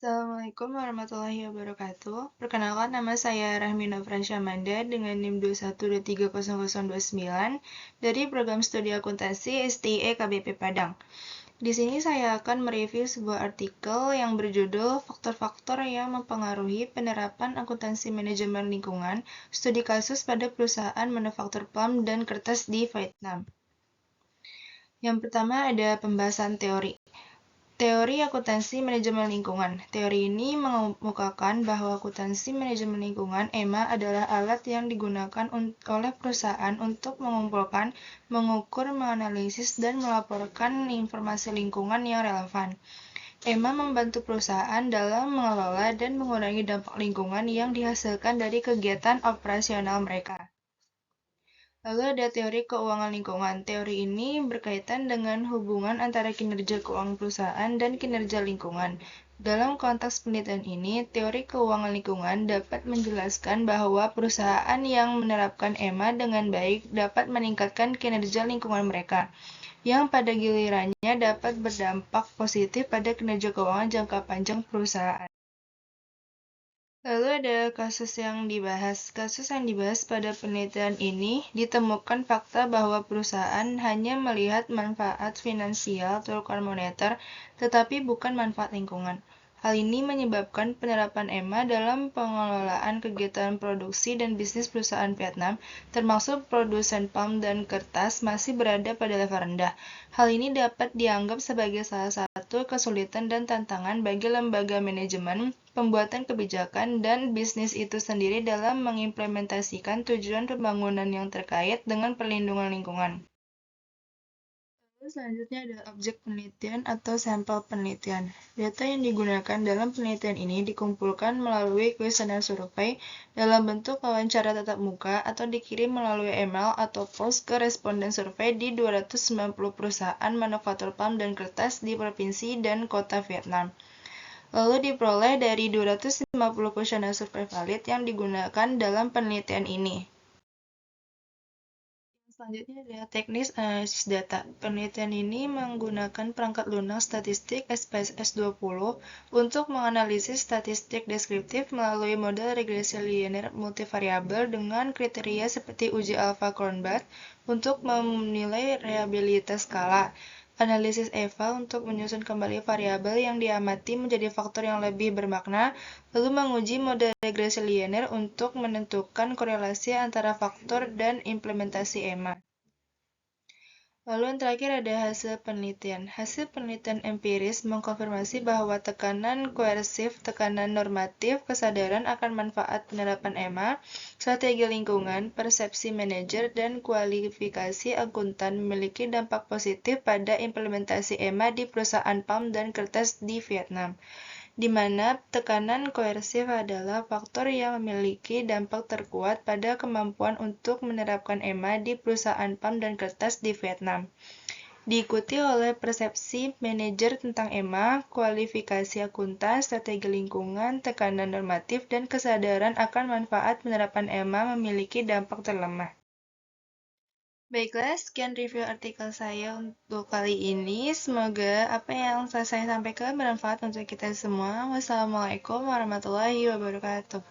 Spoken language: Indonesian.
Assalamualaikum warahmatullahi wabarakatuh. Perkenalkan, nama saya Rahmi Nofran Syamanda dengan NIM 21230029 dari program studi akuntansi STIE KBP Padang. Di sini saya akan mereview sebuah artikel yang berjudul Faktor-faktor yang mempengaruhi penerapan akuntansi manajemen lingkungan, studi kasus pada perusahaan manufaktur pam dan kertas di Vietnam. Yang pertama ada pembahasan teori. Teori akuntansi manajemen lingkungan. Teori ini mengemukakan bahwa akuntansi manajemen lingkungan (EMA) adalah alat yang digunakan oleh perusahaan untuk mengumpulkan, mengukur, menganalisis, dan melaporkan informasi lingkungan yang relevan. EMA membantu perusahaan dalam mengelola dan mengurangi dampak lingkungan yang dihasilkan dari kegiatan operasional mereka. Lalu ada teori keuangan lingkungan. Teori ini berkaitan dengan hubungan antara kinerja keuangan perusahaan dan kinerja lingkungan. Dalam konteks penelitian ini, teori keuangan lingkungan dapat menjelaskan bahwa perusahaan yang menerapkan EMA dengan baik dapat meningkatkan kinerja lingkungan mereka, yang pada gilirannya dapat berdampak positif pada kinerja keuangan jangka panjang perusahaan. Lalu ada kasus yang dibahas. Kasus yang dibahas pada penelitian ini ditemukan fakta bahwa perusahaan hanya melihat manfaat finansial tukar moneter, tetapi bukan manfaat lingkungan. Hal ini menyebabkan penerapan EMA dalam pengelolaan kegiatan produksi dan bisnis perusahaan Vietnam, termasuk produsen pam dan kertas, masih berada pada level rendah. Hal ini dapat dianggap sebagai salah satu kesulitan dan tantangan bagi lembaga manajemen, pembuatan kebijakan, dan bisnis itu sendiri dalam mengimplementasikan tujuan pembangunan yang terkait dengan perlindungan lingkungan. Selanjutnya ada objek penelitian atau sampel penelitian. Data yang digunakan dalam penelitian ini dikumpulkan melalui kuesioner survei dalam bentuk wawancara tatap muka atau dikirim melalui email atau pos ke responden survei di 290 perusahaan manufaktur pam dan kertas di provinsi dan kota Vietnam. Lalu diperoleh dari 250 kuesioner survei valid yang digunakan dalam penelitian ini. Selanjutnya adalah teknis analisis data. Penelitian ini menggunakan perangkat lunak statistik SPSS 20 untuk menganalisis statistik deskriptif melalui model regresi linear multivariabel dengan kriteria seperti uji alpha-Cronbach untuk menilai reliabilitas skala. Analisis EVA untuk menyusun kembali variabel yang diamati menjadi faktor yang lebih bermakna, lalu menguji model regresi linear untuk menentukan korelasi antara faktor dan implementasi EMA. Lalu yang terakhir ada hasil penelitian. Hasil penelitian empiris mengkonfirmasi bahwa tekanan koersif, tekanan normatif, kesadaran akan manfaat penerapan EMA, strategi lingkungan, persepsi manajer, dan kualifikasi akuntan memiliki dampak positif pada implementasi EMA di perusahaan pam dan kertas di Vietnam, di mana tekanan koersif adalah faktor yang memiliki dampak terkuat pada kemampuan untuk menerapkan EMA di perusahaan pam dan kertas di Vietnam. Diikuti oleh persepsi manajer tentang EMA, kualifikasi akuntan, strategi lingkungan, tekanan normatif, dan kesadaran akan manfaat penerapan EMA memiliki dampak terlemah. Baiklah, sekian review artikel saya untuk kali ini. Semoga apa yang saya sampaikan bermanfaat untuk kita semua. Wassalamualaikum warahmatullahi wabarakatuh.